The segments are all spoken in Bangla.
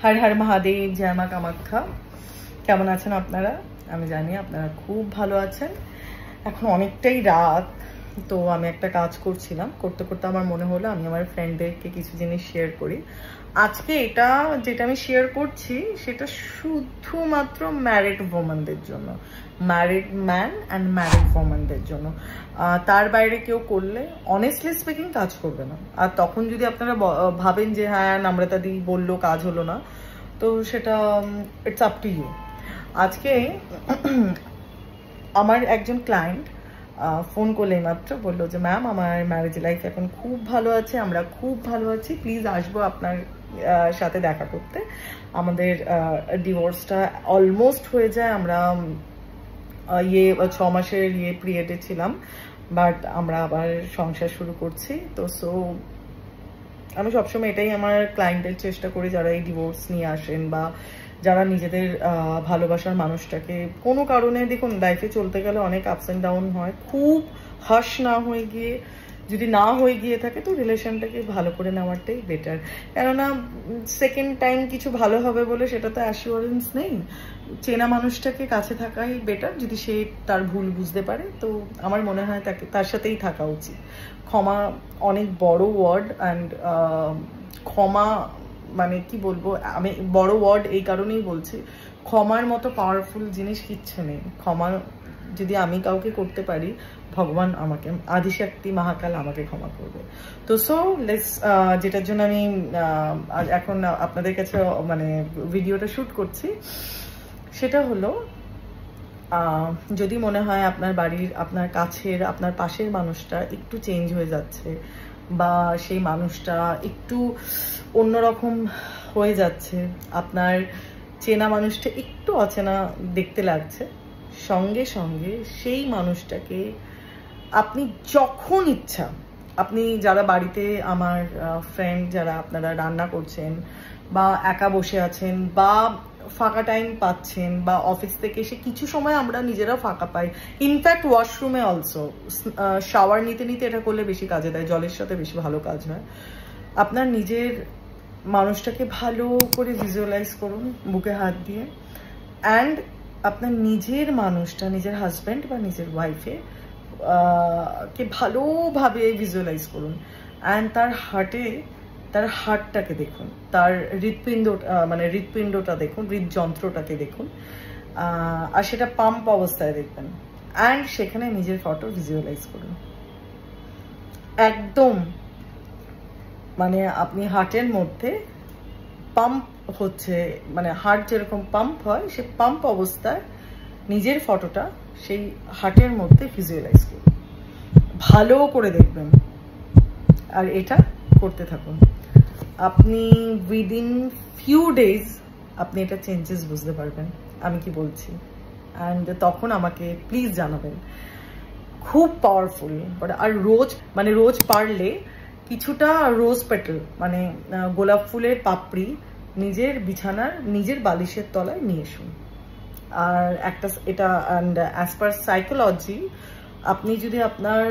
हर हर महादेव, जय मा कामाख्या। কেমন আছেন আপনারা? আমি জানি আপনারা খুব ভালো আছেন। এখন অনেকটাই রাত, তো আমি একটা কাজ করছিলাম, করতে করতে আমার মনে হলো আমি আমার ফ্রেন্ডদেরকে কিছু জিনিস শেয়ার করি। আজকে যেটা আমি শেয়ার করছি সেটা শুধুমাত্র ম্যারিড ওম্যানদের জন্য, ম্যারিড ম্যান অ্যান্ড ম্যারিড ওম্যানদের জন্য। তার বাইরে কেউ করলে অনেস্টলি স্পিকিং কাজ করবে না। আর তখন যদি আপনারা ভাবেন যে হ্যাঁ নম্রতা দি বললো কাজ হলো না, তো সেটা ইটস আপ টু ইউ। আজকে আমার একজন ক্লায়েন্ট ফোন করলে মাত্র বললো যে ম্যাম আমার ম্যারেজ লাইফ এখন খুব ভালো আছে, আমরা খুব ভালো আছি, প্লিজ আসবো আপনার সাথে দেখা করতে। আমাদের ডিভোর্সটা অলমোস্ট হয়ে যায়, আমরা 6 মাসের পিরিয়ডে ছিলাম, বাট আমরা আবার সংসার শুরু করছি। তো আমি সবসময় এটাই আমার ক্লায়েন্টদের চেষ্টা করি, যারা এই ডিভোর্স নিয়ে আসেন বা যারা নিজেদের ভালোবাসার মানুষটাকে কোনো কারণে, দেখুন লাইফে চলতে গেলে অনেক আপস অ্যান্ড ডাউন হয়, খুব হাস না হয়ে গিয়ে যদি না হয়ে গিয়ে থাকে তো রিলেশনটাকে ভালো করে নেওয়াটাই বেটার। কেননা সেকেন্ড টাইম কিছু ভালো হবে বলে সেটা তো অ্যাসিওরেন্স নেই। চেনা মানুষটাকে কাছে থাকাই বেটার, যদি সে তার ভুল বুঝতে পারে তো আমার মনে হয় তার সাথেই থাকা উচিত। ক্ষমা অনেক বড় ওয়ার্ড, অ্যান্ড ক্ষমা মানে কি বলবো, আমি বড় ওয়ার্ড এই কারণেই বলছি, ক্ষমার মতো পাওয়ারফুল জিনিস কিচ্ছু নেই। ক্ষমা যদি আমি কাউকে করতে পারি, ভগবান আমাকে, আদিশক্তি মহাকাল আমাকে ক্ষমা করবে। তো যেটার জন্য আমি এখন আপনাদের কাছে মানে ভিডিওটা শুট করছি, সেটা হলো যদি মনে হয় আপনার বাড়ির, আপনার কাছের, আপনার পাশের মানুষটা একটু চেঞ্জ হয়ে যাচ্ছে, বা সেই মানুষটা একটু অন্যরকম হয়ে যাচ্ছে, আপনার চেনা মানুষটা একটু অচেনা দেখতে লাগছে, সঙ্গে সঙ্গে সেই মানুষটাকে আপনি যখন ইচ্ছা, আপনি যারা বাড়িতে আমার ফ্রেন্ড যারা আপনারা রান্না করছেন বা একা বসে আছেন বা ফাঁকা টাইম পাচ্ছেন, বা অফিস থেকে এসে কিছু সময় আমরা নিজেরা ফাঁকা পাই, ইনফ্যাক্ট ওয়াশরুমে অলসো শাওয়ার নিতে নিতে এটা করলে বেশি কাজে দেয়, জলের সাথে বেশি ভালো কাজ হয়। আপনার নিজের মানুষটাকে ভালো করে ভিজুয়ালাইজ করুন বুকে হাত দিয়ে, অ্যান্ড আপনার নিজের মানুষটা, নিজের হাজব্যান্ড বা নিজের ওয়াইফে কে ভালোভাবে ভিজুয়ালাইজ করুন, অ্যান্ড তার হার্টটাকে দেখুন, তার হৃৎপিণ্ডটা দেখুন, হৃদযন্ত্রটাকে দেখুন, আর সেটা পাম্প অবস্থায় দেখবেন, অ্যান্ড সেখানে নিজের ফটো ভিজুয়ালাইজ করুন। একদম মানে আপনি হার্টের মধ্যে পাম্প হচ্ছে, মানে হার্ট যেরকম পাম্প হয়, সে পাম্প অবস্থায় নিজের ফটোটা সেই হার্টের মধ্যে ভিজুয়ালাইজ করুন, ভালো করে দেখবেন, আর এটা করতে থাকুন। আপনি উইদিন ফিউ ডেজ আপনি এটা চেঞ্জেস বুঝতে পারবেন আমি কি বলছি, অ্যান্ড তখন আমাকে প্লিজ জানাবেন। খুব পাওয়ারফুল। আর রোজ পারলে কিছুটা রোজ পেটাল মানে গোলাপ ফুলের পাপড়ি নিজের বিছানার নিজের বালিশের তলায় নিয়ে এসুন। আর এটা অ্যান্ড অ্যাজ পার সাইকোলজি, আপনি যদি আপনার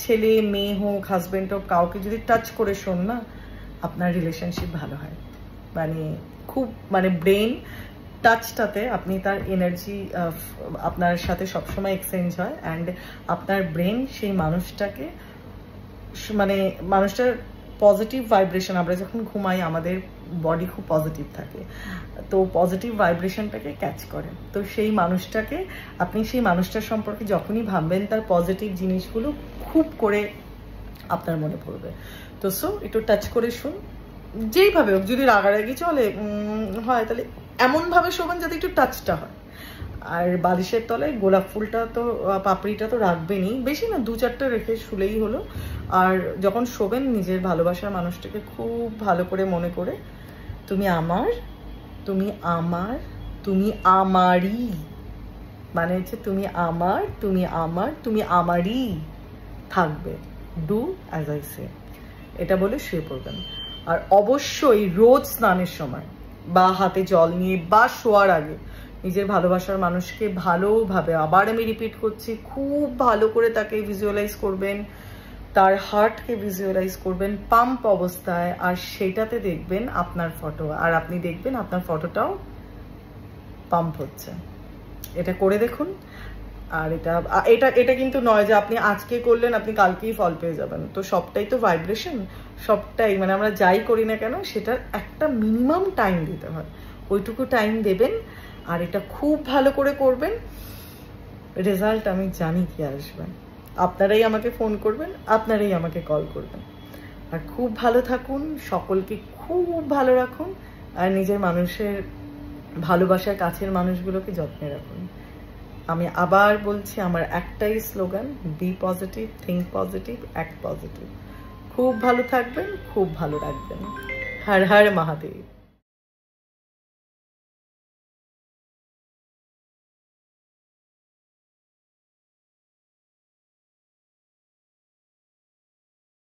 ছেলে মেয়ে হোক, হাজব্যান্ড হোক, কাউকে যদি টাচ করে শোন না, আপনার রিলেশনশিপ ভালো হয়। মানে খুব ব্রেন টাচটাতে আপনি তার এনার্জি আপনার সাথে সবসময় এক্সচেঞ্জ হয়, অ্যান্ড আপনার ব্রেন সেই মানুষটাকে মানুষটার পজিটিভ ভাইব্রেশন, আমরা যখন ঘুমাই আমাদের বডি খুব পজিটিভ থাকে, তো পজিটিভ ভাইব্রেশনটাকে ক্যাচ করে। তো সেই মানুষটাকে আপনি সেই মানুষটার সম্পর্কে যখনই ভাববেন, তার পজিটিভ জিনিসগুলো খুব করে আপনার মনে পড়বে। তো একটু টাচ করে শুন, যেইভাবে হোক, যদি রাগারাগি চলে হয় তাহলে এমনভাবে শোবেন যাতে একটু টাচটা হয়। আর বালিশের তলায় গোলাপ ফুলটা তো পাপড়িটা তো রাখবেনই, বেশি না 2-4টা রেখে শুলেই হলো। আর যখন শোবেন নিজের ভালোবাসার মানুষটাকে খুব ভালো করে মনে করে, তুমি আমার, তুমি আমার, তুমি আমারই, মানে হচ্ছে তুমি আমার, তুমি আমার, তুমি আমারই থাকবে, ডু অ্যাজ আই সে, এটা বলে শুয়ে পড়বেন। আর অবশ্যই রোজ স্নানের সময় বা হাতে জল নিয়ে বা শোয়ার আগে নিজের ভালোবাসার মানুষকে ভালোভাবে, আবার আমি রিপিট করছি, খুব ভালো করে তাকে ভিজুয়ালাইজ করবেন, তার হার্টকে ভিজুয়ালাইজ করবেন পাম্প অবস্থায়, আর সেটাতে দেখবেন আপনার ফটো, আর আপনি দেখবেন আপনার ফটোটাও পাম্প হচ্ছে। এটা করে দেখুন। আর এটা কিন্তু নয় যে আপনি আজকে করলেন আপনি কালকেই ফল পেয়ে যাবেন। তো সবটাই তো ভাইব্রেশন, সবটাই মানে আমরা যাই করি না কেন সেটার একটা মিনিমাম টাইম দিতে হয়, ওইটুকু টাইম দেবেন আর এটা খুব ভালো করে করবেন। রেজাল্ট আমি জানি কি আসবে। আপনারাই আমাকে ফোন করবেন, আপনারাই আমাকে কল করবেন। আর খুব ভালো থাকুন, সকলকে খুব ভালো রাখুন, আর নিজের মানুষের ভালোবাসার কাছের মানুষগুলোকে যত্নে রাখুন। আমি আবার বলছি, আমার একটাই slogan, be positive, think positive, act positive. খুব ভালো থাকবেন, খুব ভালো রাখবেন। হর হর মহাদেব।